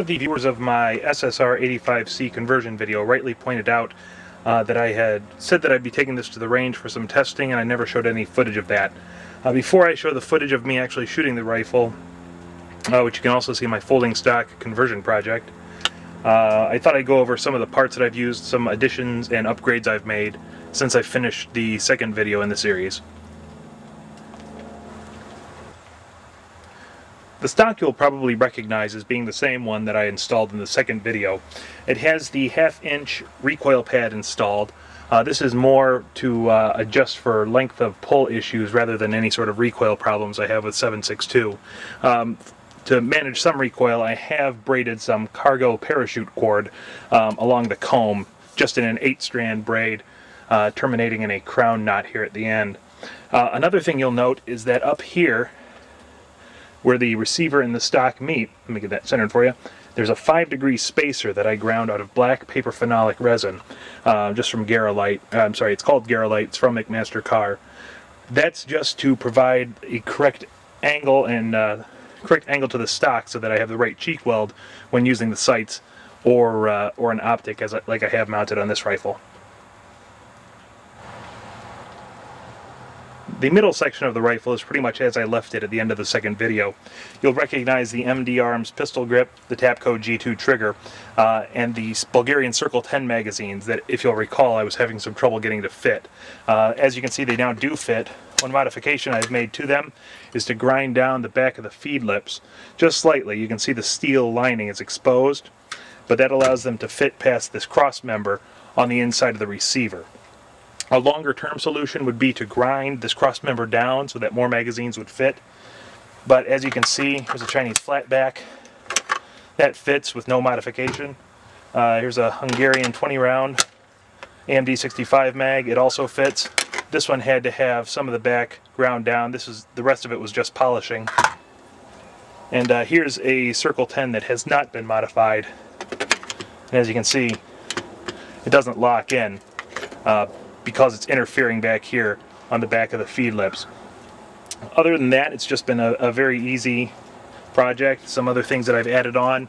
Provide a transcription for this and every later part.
of the viewers of my SSR-85c conversion video rightly pointed out that I had said that I'd be taking this to the range for some testing, and I never showed any footage of that. Before I show the footage of me actually shooting the rifle, which you can also see in my folding stock conversion project, I thought I'd go over some of the parts that I've used, some additions and upgrades I've made since I finished the second video in the series. The stock you'll probably recognize as being the same one that I installed in the second video. It has the 1/2 inch recoil pad installed. This is more to adjust for length of pull issues rather than any sort of recoil problems I have with 7.62. To manage some recoil, I have braided some cargo parachute cord along the comb, just in an 8-strand braid, terminating in a crown knot here at the end. Another thing you'll note is that up here, where the receiver and the stock meet, let me get that centered for you, there's a 5-degree spacer that I ground out of black paper phenolic resin, just from Garolite. I'm sorry, it's called Garolite, it's from McMaster Carr. That's just to provide a correct angle and to the stock so that I have the right cheek weld when using the sights or an optic like I have mounted on this rifle. The middle section of the rifle is pretty much as I left it at the end of the second video. You'll recognize the MD Arms pistol grip, the Tapco G2 trigger, and the Bulgarian Circle 10 magazines that, if you'll recall, I was having some trouble getting to fit. As you can see, they now do fit. One modification I've made to them is to grind down the back of the feed lips just slightly. You can see the steel lining is exposed, but that allows them to fit past this cross member on the inside of the receiver. A longer-term solution would be to grind this cross member down so that more magazines would fit. But as you can see, here's a Chinese flatback. That fits with no modification. Here's a Hungarian 20-round AMD 65 mag. It also fits. This one had to have some of the back ground down. The rest of it was just polishing. And here's a Circle 10 that has not been modified. And as you can see, it doesn't lock in. Because it's interfering back here on the back of the feed lips. Other than that, it's just been a very easy project. Some other things that I've added on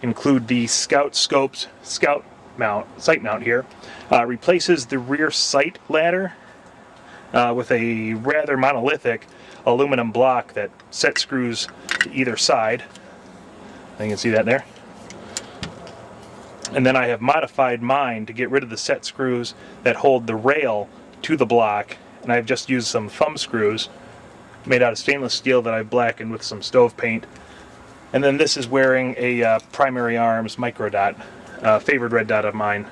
include the Scout Scopes sight mount here. Replaces the rear sight ladder with a rather monolithic aluminum block that set screws to either side. You can see that there. And then I have modified mine to get rid of the set screws that hold the rail to the block, and I've just used some thumb screws made out of stainless steel that I've blackened with some stove paint. And then this is wearing a Primary Arms micro dot, favored red dot of mine.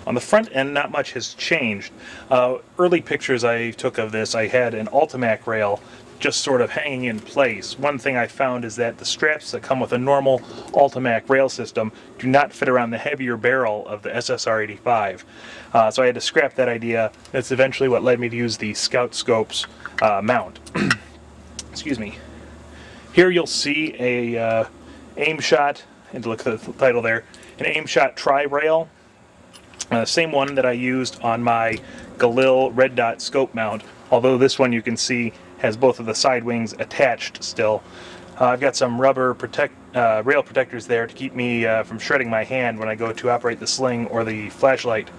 On the front end, not much has changed. Early pictures I took of this, I had an Ultimac rail just sort of hanging in place. One thing I found is that the straps that come with a normal Ultimac rail system do not fit around the heavier barrel of the SSR-85. So I had to scrap that idea. That's eventually what led me to use the Scout Scopes mount. Excuse me. Here you'll see a aim shot, and to look at the title there, an aim shot tri-rail. Same one that I used on my Galil red dot scope mount, although this one you can see has both of the side wings attached still. I've got some rubber rail protectors there to keep me from shredding my hand when I go to operate the sling or the flashlight.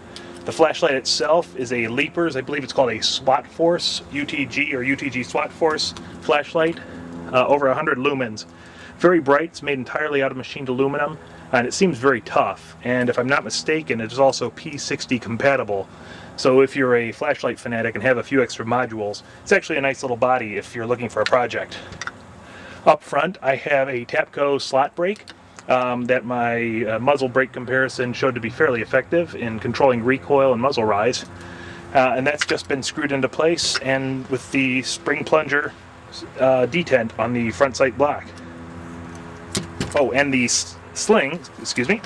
The flashlight itself is a Leapers, I believe it's called a SWAT Force, UTG or UTG SWAT Force flashlight, over 100 lumens. Very bright, it's made entirely out of machined aluminum, and it seems very tough. And if I'm not mistaken, it is also P60 compatible. So if you're a flashlight fanatic and have a few extra modules, it's actually a nice little body if you're looking for a project. Up front, I have a Tapco slot brake that my muzzle brake comparison showed to be fairly effective in controlling recoil and muzzle rise. And that's just been screwed into place, and with the spring plunger detent on the front sight block. Oh, and the sling, excuse me.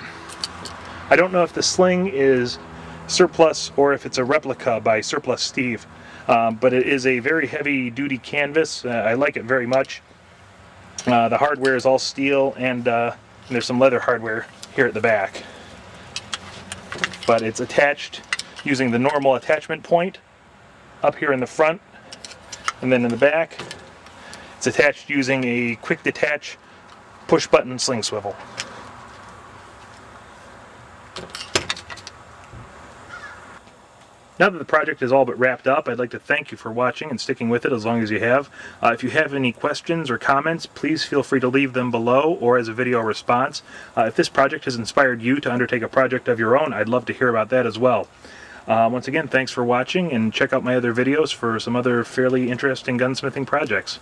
I don't know if the sling is Surplus or if it's a replica by Surplus Steve, but it is a very heavy duty canvas. I like it very much. The hardware is all steel, and there's some leather hardware here at the back, but it's attached using the normal attachment point up here in the front and then in the back. It's attached using a quick detach push button sling swivel. Now that the project is all but wrapped up, I'd like to thank you for watching and sticking with it as long as you have. If you have any questions or comments, please feel free to leave them below or as a video response. If this project has inspired you to undertake a project of your own, I'd love to hear about that as well. Once again, thanks for watching, and check out my other videos for some other fairly interesting gunsmithing projects.